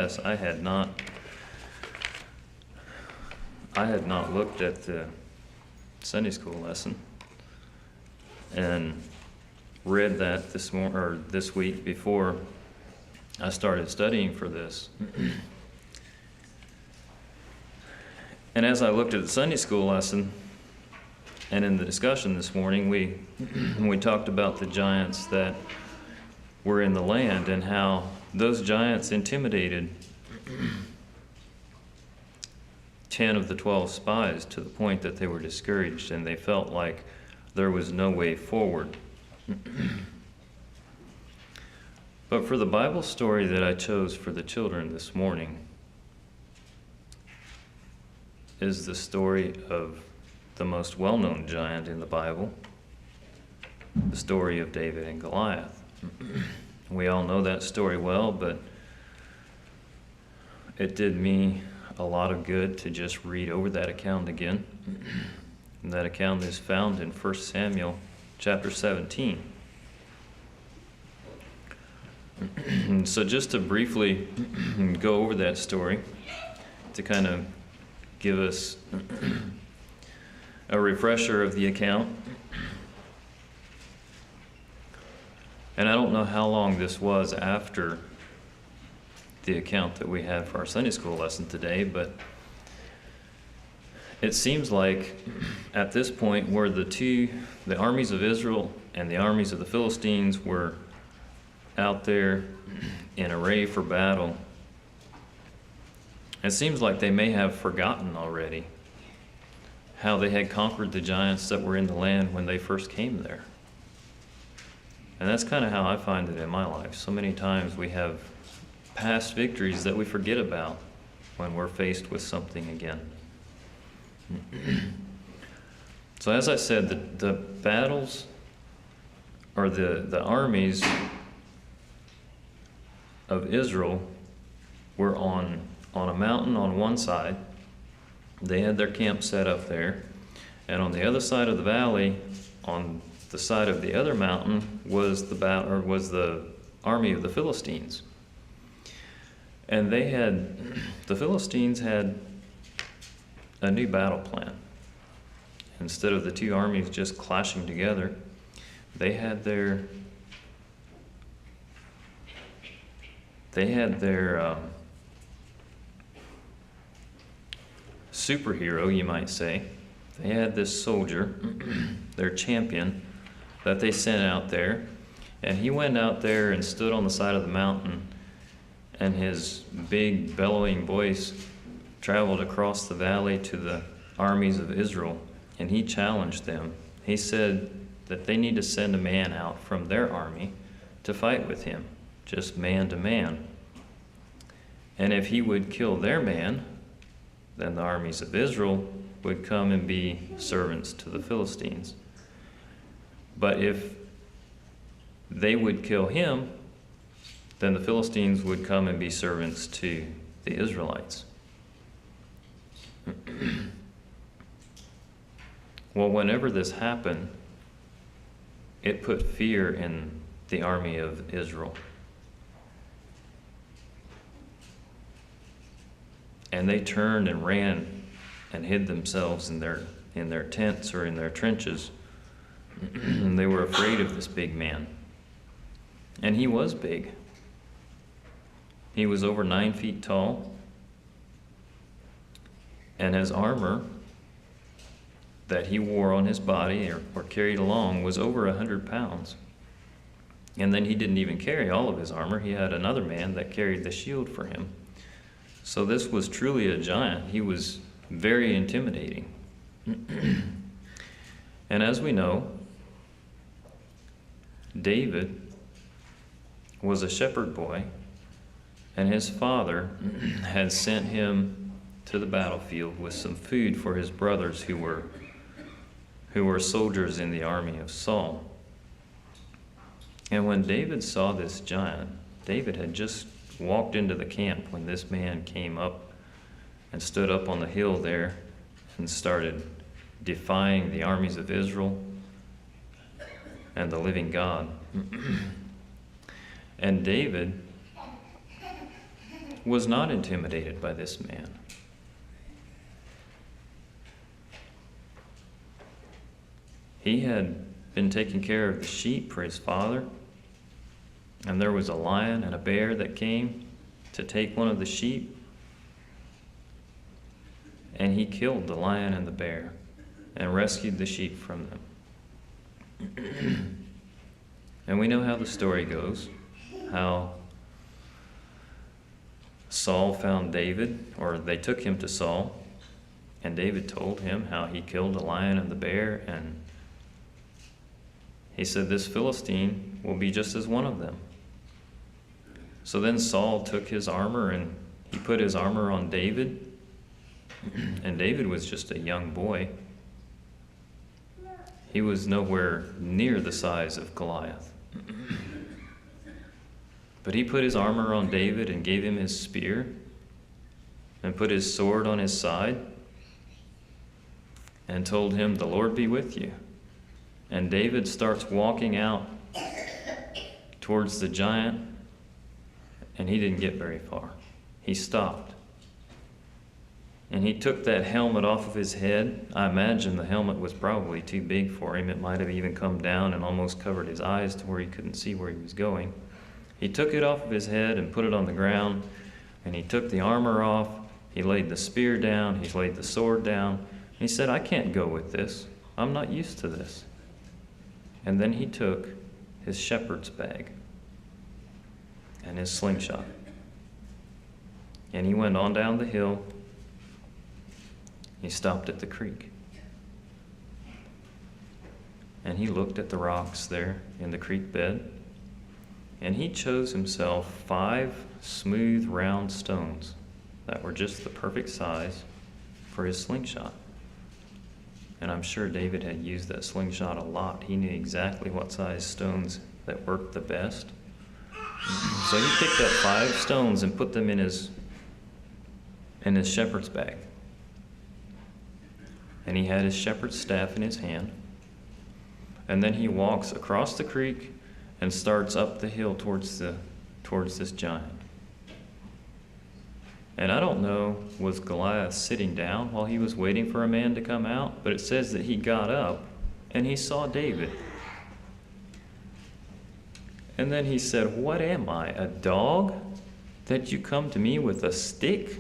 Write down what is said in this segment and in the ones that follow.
confess I had not looked at the Sunday school lesson and read that this week before I started studying for this. And as I looked at the Sunday school lesson and in the discussion this morning, we talked about the giants that were in the land and how those giants intimidated 10 of the 12 spies to the point that they were discouraged and they felt like there was no way forward. But for the Bible story that I chose for the children this morning is the story of the most well-known giant in the Bible, the story of David and Goliath. We all know that story well, but it did me a lot of good to just read over that account again. And that account is found in 1 Samuel chapter 17. So just to briefly go over that story, to kind of give us a refresher of the account. And I don't know how long this was after the account that we had for our Sunday school lesson today, but it seems like at this point where the armies of Israel and the armies of the Philistines were out there in array for battle, it seems like they may have forgotten already how they had conquered the giants that were in the land when they first came there. And that's kind of how I find it in my life. So many times we have past victories that we forget about when we're faced with something again. So as I said, the battles, or the armies of Israel were on a mountain on one side. They had their camp set up there. And on the other side of the valley, on the side of the other mountain, was the army of the Philistines. And the Philistines had a new battle plan. Instead of the two armies just clashing together, they had their superhero, you might say. They had this soldier, their champion, that they sent out there. And he went out there and stood on the side of the mountain, and his big bellowing voice traveled across the valley to the armies of Israel, and he challenged them. He said that they need to send a man out from their army to fight with him, just man to man. And if he would kill their man, then the armies of Israel would come and be servants to the Philistines. But if they would kill him, then the Philistines would come and be servants to the Israelites. Well, whenever this happened, it put fear in the army of Israel. And they turned and ran and hid themselves in their tents or in their trenches. And they were afraid of this big man. And he was big. He was over 9 feet tall. And his armor that he wore on his body or carried along was over 100 pounds. And then he didn't even carry all of his armor. He had another man that carried the shield for him. So this was truly a giant. He was very intimidating. And as we know, David was a shepherd boy, and his father had sent him to the battlefield with some food for his brothers who were soldiers in the army of Saul. And when David saw this giant, David had just walked into the camp when this man came up and stood up on the hill there and started defying the armies of Israel and the living God. And David was not intimidated by this man. He had been taking care of the sheep for his father, and there was a lion and a bear that came to take one of the sheep, and he killed the lion and the bear and rescued the sheep from them. And we know how the story goes, how Saul found David, or they took him to Saul, and David told him how he killed the lion and the bear, and he said, this Philistine will be just as one of them. So then Saul took his armor and he put his armor on David, and David was just a young boy. He was nowhere near the size of Goliath. But he put his armor on David and gave him his spear and put his sword on his side and told him, the Lord be with you. And David starts walking out towards the giant, and he didn't get very far. He stopped. And he took that helmet off of his head. I imagine the helmet was probably too big for him. It might have even come down and almost covered his eyes to where he couldn't see where he was going. He took it off of his head and put it on the ground, and he took the armor off. He laid the spear down. He laid the sword down. He said, I can't go with this. I'm not used to this. And then he took his shepherd's bag and his slingshot. And he went on down the hill. He stopped at the creek. And he looked at the rocks there in the creek bed. And he chose himself 5 smooth, round stones that were just the perfect size for his slingshot. And I'm sure David had used that slingshot a lot. He knew exactly what size stones that worked the best. So he picked up 5 stones and put them in his shepherd's bag. And he had his shepherd's staff in his hand. And then he walks across the creek and starts up the hill towards this giant. And I don't know, was Goliath sitting down while he was waiting for a man to come out? But it says that he got up and he saw David. And then he said, what am I, a dog, that you come to me with a stick?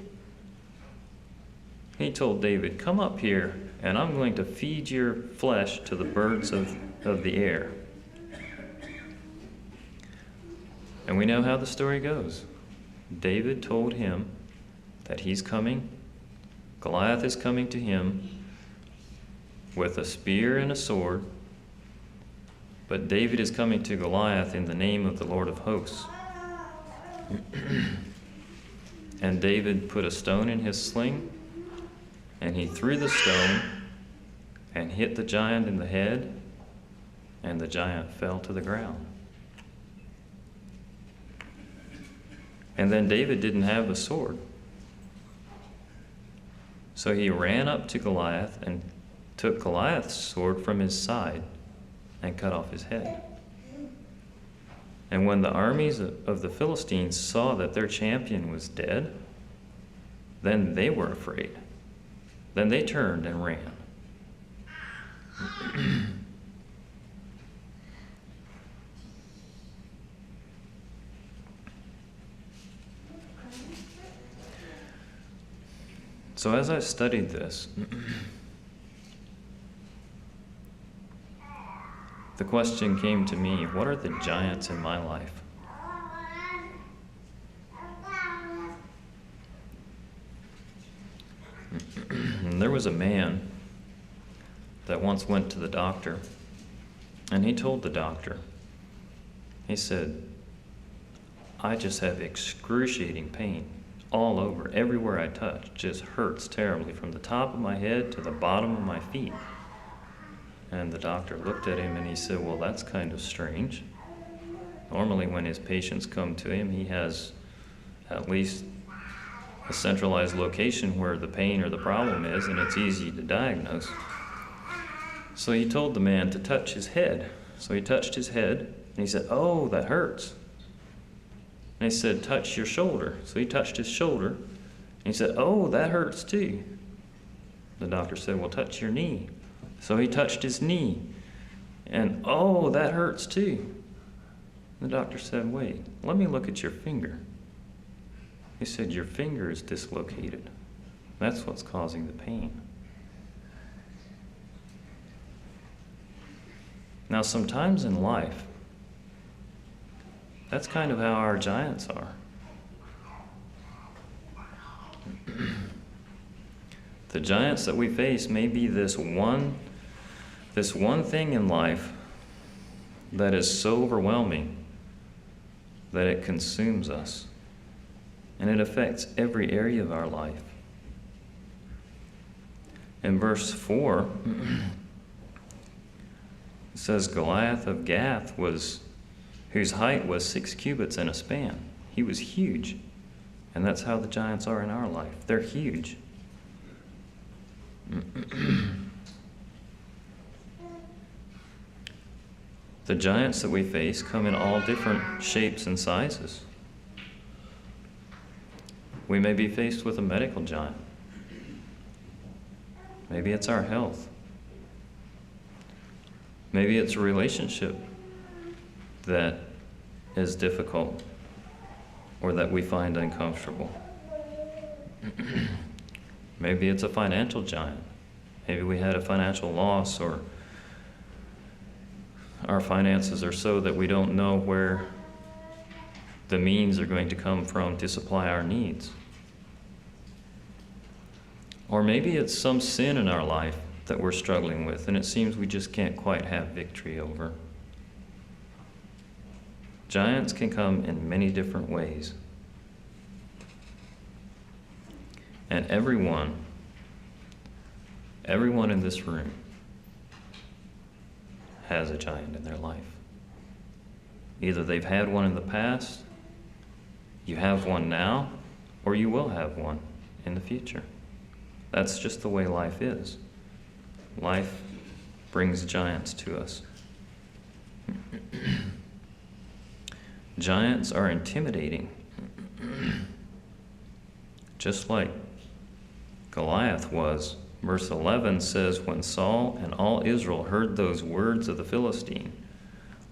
He told David, come up here and I'm going to feed your flesh to the birds of the air. And we know how the story goes. David told him that he's coming. Goliath is coming to him with a spear and a sword. But David is coming to Goliath in the name of the Lord of hosts. And David put a stone in his sling, and he threw the stone and hit the giant in the head, and the giant fell to the ground. And then David didn't have a sword. So he ran up to Goliath and took Goliath's sword from his side and cut off his head. And when the armies of the Philistines saw that their champion was dead, then they were afraid. Then they turned and ran. So as I studied this, the question came to me, what are the giants in my life? And there was a man that once went to the doctor, and he told the doctor, he said, I just have excruciating pain all over, everywhere I touch, just hurts terribly from the top of my head to the bottom of my feet. And the doctor looked at him and he said, well, that's kind of strange. Normally when his patients come to him, he has at least a centralized location where the pain or the problem is, and it's easy to diagnose. So he told the man to touch his head. So he touched his head, and he said, oh, that hurts. And he said, touch your shoulder. So he touched his shoulder. And he said, oh, that hurts too. The doctor said, well, touch your knee. So he touched his knee. And, oh, that hurts too. The doctor said, wait, let me look at your finger. He said, your finger is dislocated. That's what's causing the pain. Now, sometimes in life, that's kind of how our giants are. The giants that we face may be this one thing in life that is so overwhelming that it consumes us, and it affects every area of our life. In verse 4, it says, Goliath of Gath whose height was 6 cubits and a span. He was huge. And that's how the giants are in our life. They're huge. The giants that we face come in all different shapes and sizes. We may be faced with a medical giant. Maybe it's our health. Maybe it's a relationship that is difficult or that we find uncomfortable. Maybe it's a financial giant. Maybe we had a financial loss, or our finances are so that we don't know where the means are going to come from to supply our needs. Or maybe it's some sin in our life that we're struggling with, and it seems we just can't quite have victory over. Giants can come in many different ways. And everyone in this room has a giant in their life. Either they've had one in the past, you have one now, or you will have one in the future. That's just the way life is. Life brings giants to us. Giants are intimidating. Just like Goliath was. Verse 11 says, when Saul and all Israel heard those words of the Philistine,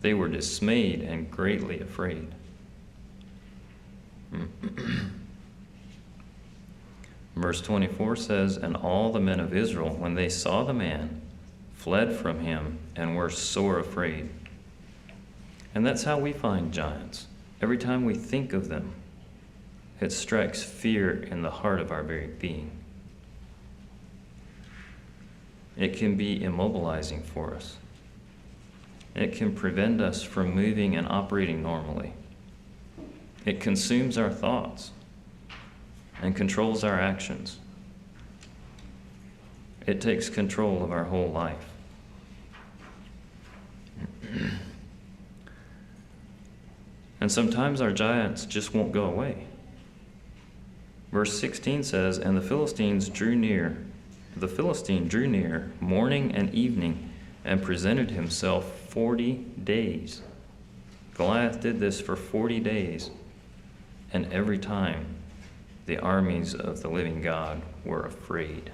they were dismayed and greatly afraid. Verse 24 says, and all the men of Israel, when they saw the man, fled from him and were sore afraid. And that's how we find giants. Every time we think of them, it strikes fear in the heart of our very being. It can be immobilizing for us. It can prevent us from moving and operating normally. It consumes our thoughts and controls our actions. It takes control of our whole life. And sometimes our giants just won't go away. Verse 16 says, and the Philistine drew near morning and evening and presented himself 40 days. Goliath did this for 40 days, and every time the armies of the living God were afraid.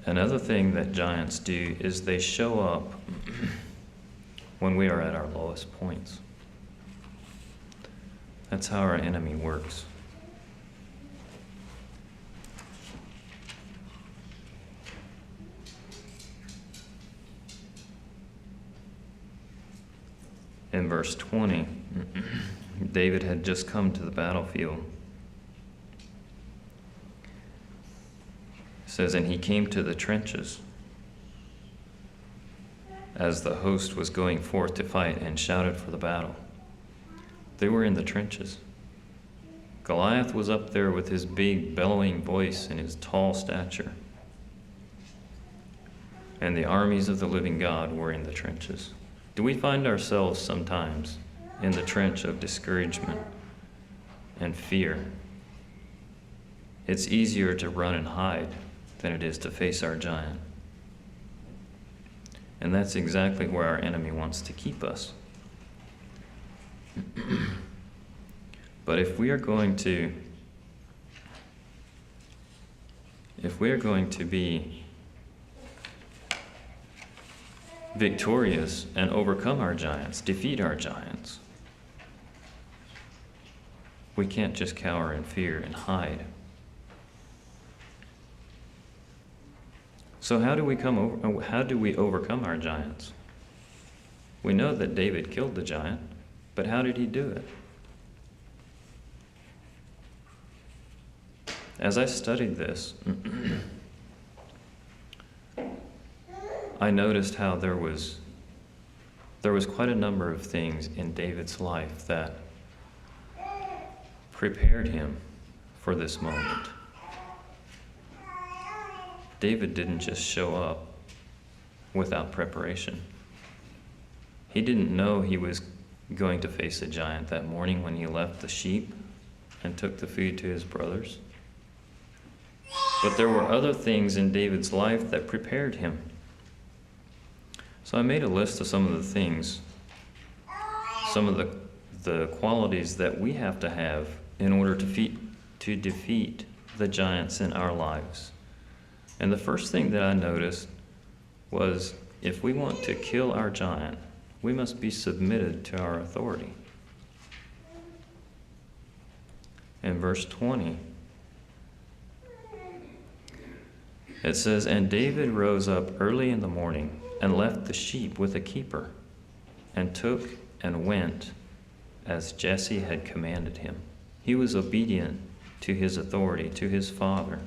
Another thing that giants do is they show up when we are at our lowest points. That's how our enemy works. In verse 20, David had just come to the battlefield. It says, and he came to the trenches as the host was going forth to fight and shouted for the battle. They were in the trenches. Goliath was up there with his big bellowing voice and his tall stature. And the armies of the living God were in the trenches. Do we find ourselves sometimes in the trench of discouragement, and fear. It's easier to run and hide than it is to face our giant. And that's exactly where our enemy wants to keep us. But if we are going to be victorious and overcome our giants, defeat our giants, we can't just cower in fear and hide. So how do we overcome our giants? We know that David killed the giant, but how did he do it? As I studied this, I noticed how there was quite a number of things in David's life that prepared him for this moment. David didn't just show up without preparation. He didn't know he was going to face a giant that morning when he left the sheep and took the food to his brothers. But there were other things in David's life that prepared him. So I made a list of some of the things, some of the qualities that we have to have in order to defeat the giants in our lives. And the first thing that I noticed was, if we want to kill our giant, we must be submitted to our authority. In verse 20, it says, "And David rose up early in the morning and left the sheep with a keeper, and took and went as Jesse had commanded him." He was obedient to his authority, to his father.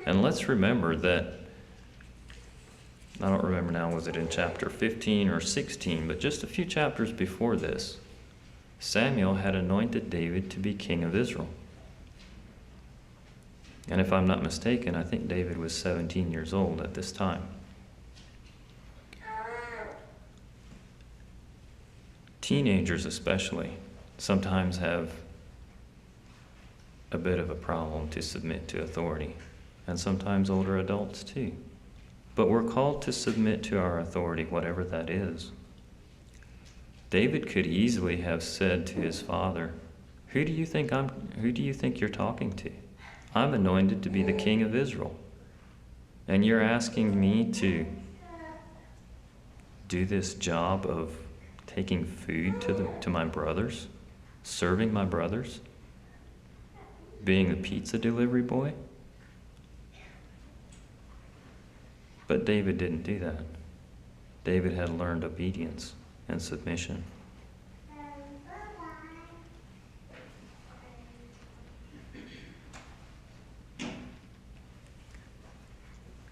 And let's remember that, I don't remember now, was it in chapter 15 or 16, but just a few chapters before this, Samuel had anointed David to be king of Israel. And if I'm not mistaken, I think David was 17 years old at this time. Teenagers especially sometimes have a bit of a problem to submit to authority, and sometimes older adults too. But we're called to submit to our authority, whatever that is. David could easily have said to his father, who do you think you're talking to? I'm anointed to be the king of Israel, and you're asking me to do this job of taking food to my brothers, serving my brothers, being a pizza delivery boy? But David didn't do that. David had learned obedience and submission.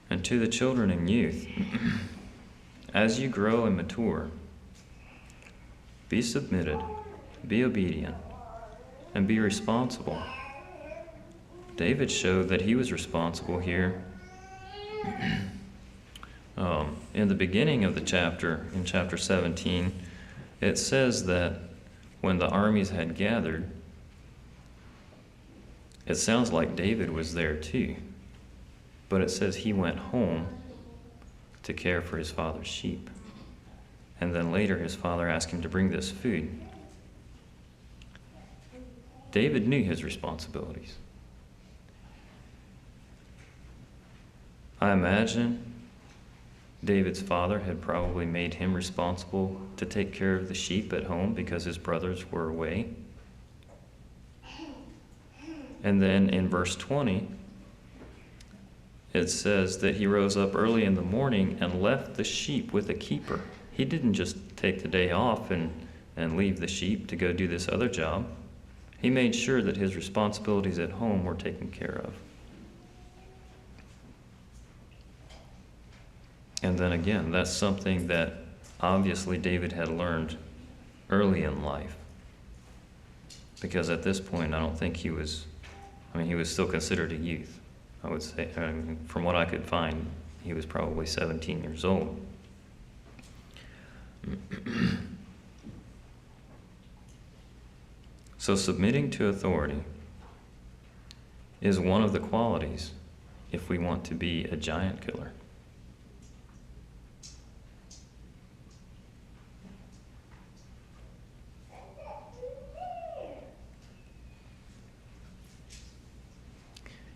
And to the children and youth, as you grow and mature, be submitted, be obedient, and be responsible. David showed that he was responsible here. In the beginning of the chapter, in chapter 17, it says that when the armies had gathered, it sounds like David was there too. But it says he went home to care for his father's sheep. And then later his father asked him to bring this food. David knew his responsibilities. I imagine David's father had probably made him responsible to take care of the sheep at home because his brothers were away. And then in verse 20, it says that he rose up early in the morning and left the sheep with a keeper. He didn't just take the day off and leave the sheep to go do this other job. He made sure that his responsibilities at home were taken care of. And then again, that's something that obviously David had learned early in life. Because at this point, I don't think he was still considered a youth. I would say, from what I could find, he was probably 17 years old. So submitting to authority is one of the qualities if we want to be a giant killer.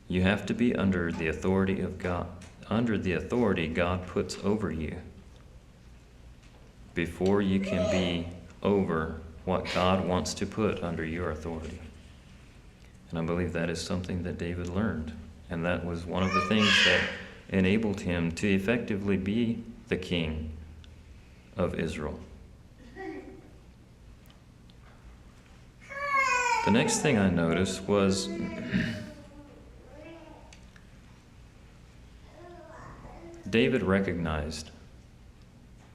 You have to be under the authority of God, under the authority God puts over you, before you can be over what God wants to put under your authority. And I believe that is something that David learned. And that was one of the things that enabled him to effectively be the king of Israel. The next thing I noticed was David recognized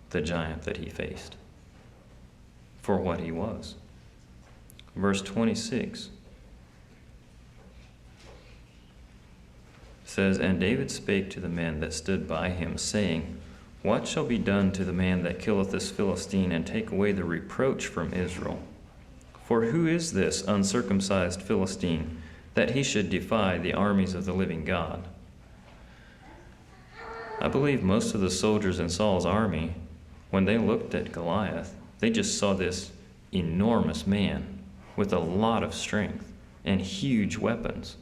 the giant that he faced for what he was. Verse 26 says, "And David spake to the men that stood by him, saying, What shall be done to the man that killeth this Philistine, and take away the reproach from Israel? For who is this uncircumcised Philistine, that he should defy the armies of the living God?" I believe most of the soldiers in Saul's army, when they looked at Goliath, they just saw this enormous man with a lot of strength and huge weapons,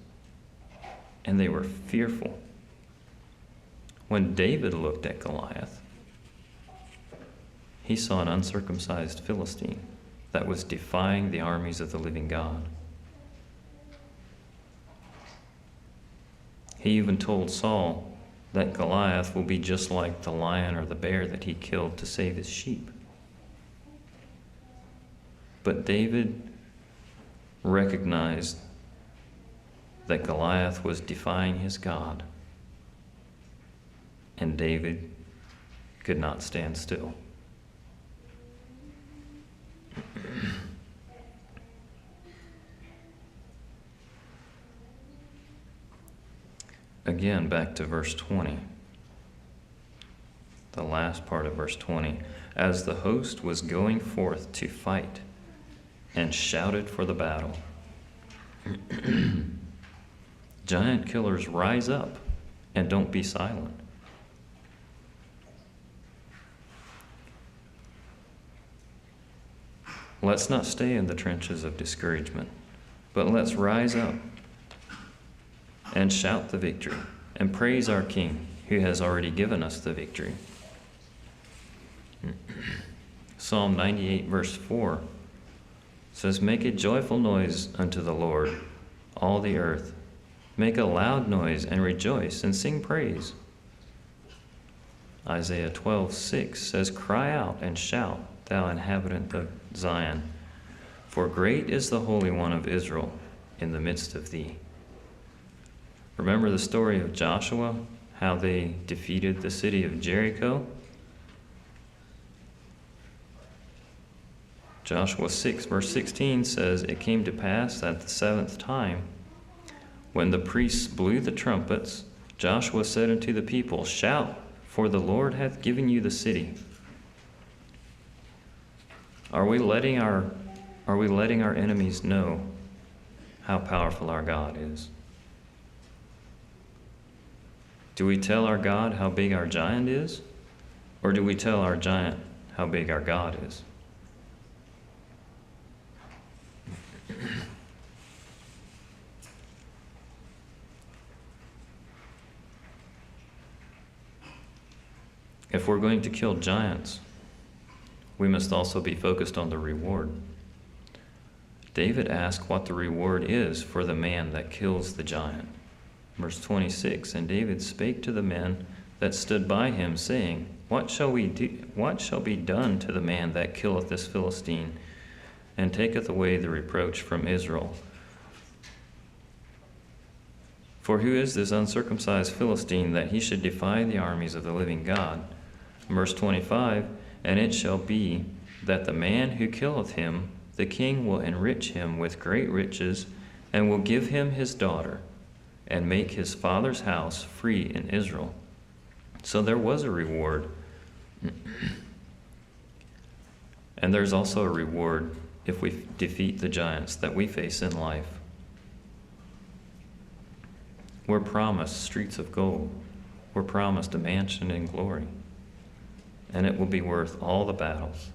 and they were fearful. When David looked at Goliath, he saw an uncircumcised Philistine that was defying the armies of the living God. He even told Saul that Goliath will be just like the lion or the bear that he killed to save his sheep. But David recognized that Goliath was defying his God, and David could not stand still. Again, back to verse 20. The last part of verse 20. "As the host was going forth to fight, and shouted for the battle." Giant killers, rise up and don't be silent. Let's not stay in the trenches of discouragement, but let's rise up and shout the victory and praise our King who has already given us the victory. Psalm 98 verse 4 says, "Make a joyful noise unto the Lord, all the earth. Make a loud noise and rejoice and sing praise." Isaiah 12:6 says, "Cry out and shout, thou inhabitant of Zion, for great is the Holy One of Israel in the midst of thee." Remember the story of Joshua, how they defeated the city of Jericho? Joshua 6 verse 16 says, "It came to pass at the 7th time, when the priests blew the trumpets, Joshua said unto the people, Shout, for the Lord hath given you the city." Are we letting our enemies know how powerful our God is? Do we tell our God how big our giant is? Or do we tell our giant how big our God is? If we're going to kill giants, we must also be focused on the reward. David asked what the reward is for the man that kills the giant. Verse 26, "And David spake to the men that stood by him, saying, What shall we do? What shall be done to the man that killeth this Philistine, and taketh away the reproach from Israel? For who is this uncircumcised Philistine, that he should defy the armies of the living God?" Verse 25, "And it shall be that the man who killeth him, the king will enrich him with great riches, and will give him his daughter, and make his father's house free in Israel." So there was a reward. And there's also a reward if we defeat the giants that we face in life. We're promised streets of gold. We're promised a mansion in glory. And it will be worth all the battles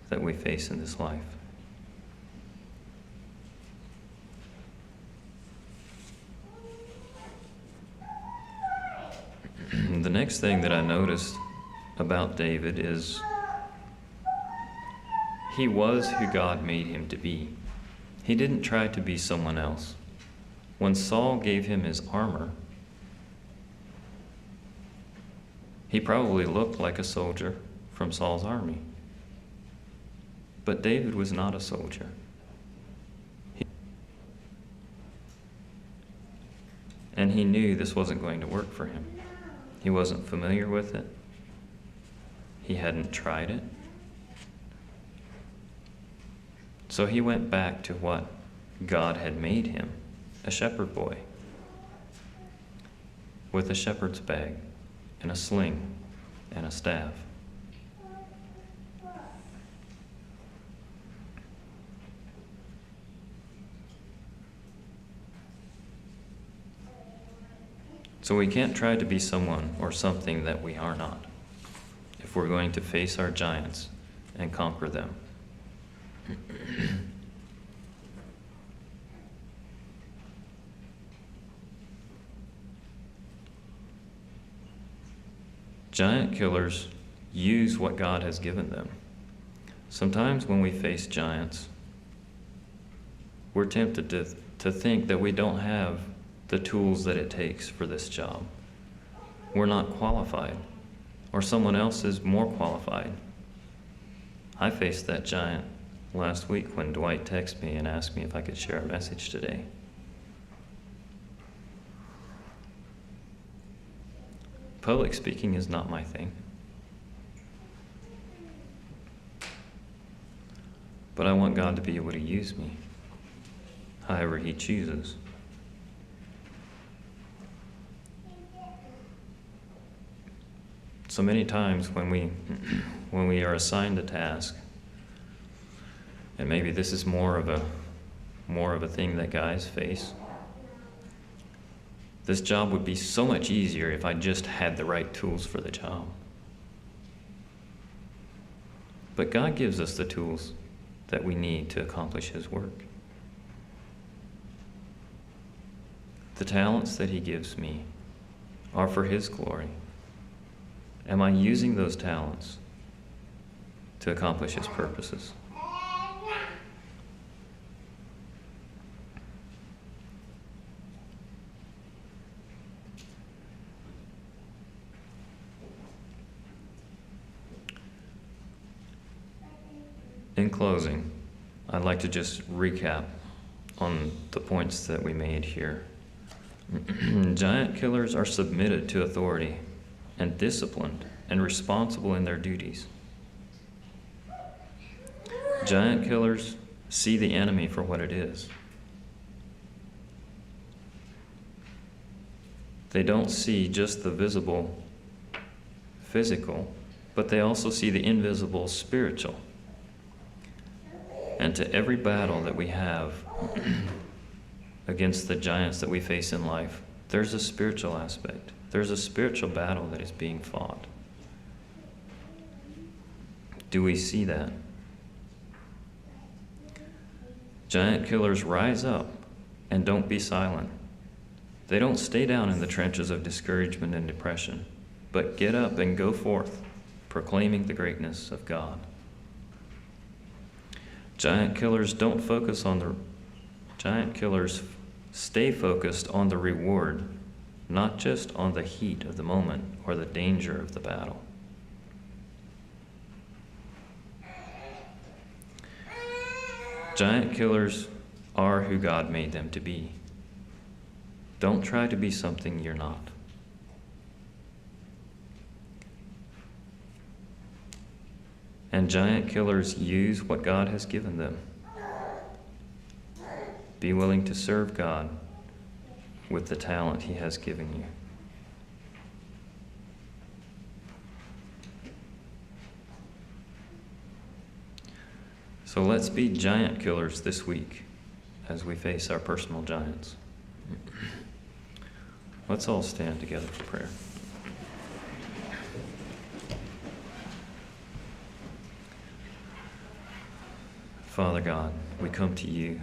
that we face in this life. The next thing that I noticed about David is he was who God made him to be. He didn't try to be someone else. When Saul gave him his armor, he probably looked like a soldier from Saul's army. But David was not a soldier. And he knew this wasn't going to work for him. He wasn't familiar with it. He hadn't tried it. So he went back to what God had made him, a shepherd boy, with a shepherd's bag and a sling and a staff. So we can't try to be someone or something that we are not if we're going to face our giants and conquer them. Giant killers use what God has given them. Sometimes when we face giants, we're tempted to think that we don't have the tools that it takes for this job. We're not qualified, or someone else is more qualified. I faced that giant last week when Dwight texted me and asked me if I could share a message today. Public speaking is not my thing. But I want God to be able to use me however He chooses. So many times when we are assigned a task, and maybe this is more of a thing that guys face, this job would be so much easier if I just had the right tools for the job. But God gives us the tools that we need to accomplish His work. The talents that He gives me are for His glory. Am I using those talents to accomplish His purposes? In closing, I'd like to just recap on the points that we made here. Giant killers are submitted to authority and disciplined and responsible in their duties. Giant killers see the enemy for what it is. They don't see just the visible physical, but they also see the invisible spiritual. And to every battle that we have against the giants that we face in life, there's a spiritual aspect. There's a spiritual battle that is being fought. Do we see that? Giant killers rise up and don't be silent. They don't stay down in the trenches of discouragement and depression, but get up and go forth, proclaiming the greatness of God. Giant killers stay focused on the reward, not just on the heat of the moment or the danger of the battle. Giant killers are who God made them to be. Don't try to be something you're not. And giant killers use what God has given them. Be willing to serve God with the talent He has given you. So let's be giant killers this week as we face our personal giants. Let's all stand together for prayer. Father God, we come to you